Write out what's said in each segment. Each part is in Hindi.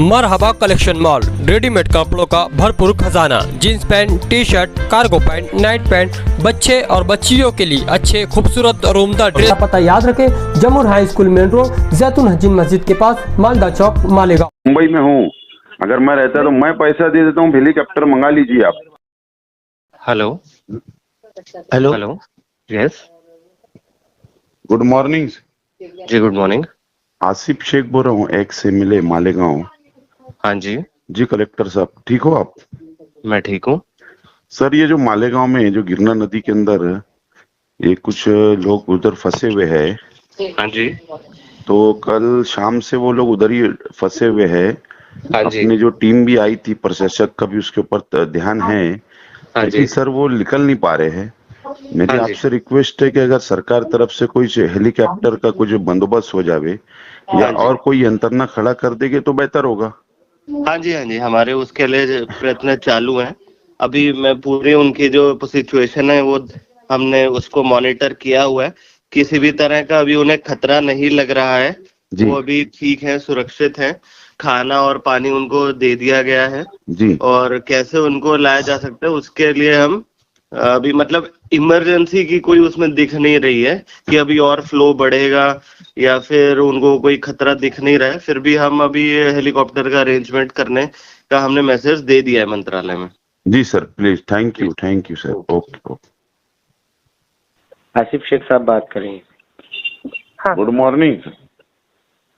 मरहबा कलेक्शन मॉल, रेडीमेड कपड़ों का भरपूर खजाना, jeans pant, T shirt, cargo pant, night pant, बच्चे और बच्चियों के लिए अच्छे खूबसूरत और उम्दा ड्रेस। पता याद रखें, जमुर हाई स्कूल मेन रोड, जैतून हजीन मस्जिद के पास, मालदा चौक, मालेगांव। मुंबई में हूँ। अगर मैं रहता तो मैं पैसा दे देता हूँ, हेलीकॉप्टर मंगा लीजिए आप। Hello hello. Hello yes good morning. जी, गुड मॉर्निंग। आसिफ शेख बोल रहा हूँ, एक्स एमएलए मालेगांव। हाँ जी, जी कलेक्टर साहब, ठीक हो आप? मैं ठीक हूँ। सर, ये जो मालेगांव में जो गिरना नदी के अंदर ये कुछ लोग उधर फंसे हुए हैं, हाँ जी, तो कल शाम से वो लोग उधर ही फंसे हुए हैं। हाँ जी, अपनी जो टीम भी आई थी, प्रशासक का भी उसके ऊपर ध्यान है, हाँ लेकिन जी, सर वो निकल नहीं पा रहे हैं। मेरी हाँ जी, आपसे रिक्वेस्ट है कि अगर सरकार तरफ से कोई हेलीकॉप्टर का कुछ बंदोबस्त हो जावे या हाँ जी, और कोई यंत्रणा खड़ा कर देंगे तो बेहतर होगा। हाँ जी, हाँ जी, हमारे उसके लिए प्रयत्न चालू हैं। अभी मैं पूरी उनकी जो सिचुएशन है वो हमने उसको मॉनिटर किया हुआ है। किसी भी तरह का अभी उन्हें खतरा नहीं लग रहा है। जी वो अभी ठीक है, सुरक्षित है। खाना और पानी उनको दे दिया गया है जी और कैसे उनको लाया जा सकता है उसके लिए हम अभी मतलब इमरजेंसी की कोई उसमें दिख नहीं रही है कि अभी और फ्लो बढ़ेगा या फिर उनको कोई खतरा दिख नहीं रहा है। फिर भी हम अभी हेलीकॉप्टर का अरेंजमेंट करने का हमने मैसेज दे दिया है मंत्रालय में। जी sir, please, thank you sir. Okay okay. Asif Shaikh साहब बात करेंगे। हाँ गुड मॉर्निंग।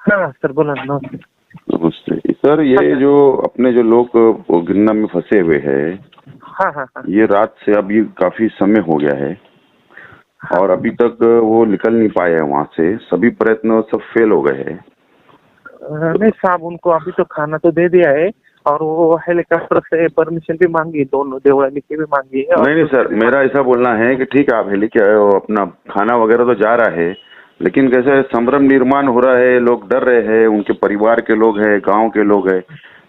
हाँ सर, बोला नमस्ते। नमस्ते सर। ये जो अपने जो लोग वो गिरना में फंसे हुए हैं, हाँ हाँ हाँ ये रात से अभी काफी समय हो गया है और अभी तक वो निकल नहीं पाए हैं वहां से। सभी प्रयत्न सब फेल हो गए हैं। नहीं साहब, उनको अभी तो खाना तो दे दिया है और वो हेलीकॉप्टर से परमिशन भी मांगी, दोनों देवड़ाली की भी मांगी है। नहीं सर, मेरा ऐसा बोलना है कि ठीक है, आप अपना खाना वगैरह तो जा रहा है, लेकिन कैसे संभ्रम निर्माण हो रहा है, लोग डर रहे हैं, उनके परिवार के लोग हैं, गांव के लोग हैं।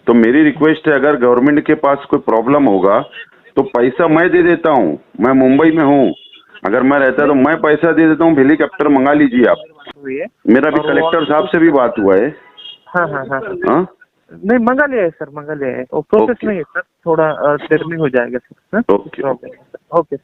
तो मेरी रिक्वेस्ट है, अगर गवर्नमेंट के पास कोई प्रॉब्लम होगा तो पैसा मैं दे देता हूँ। मैं मुंबई में हूँ। अगर मैं रहता तो मैं पैसा दे देता हूँ, हेलीकॉप्टर मंगा लीजिए आप। हुई है। मेरा भी कलेक्टर साहब से भी बात हुआ है। हाँ हाँ हाँ हाँ नहीं, मंगा लिया है सर, मंगा लिया है। वो प्रोसेस ओके। नहीं है सर, थोड़ा देर में हो जाएगा सर। ओके। ओके।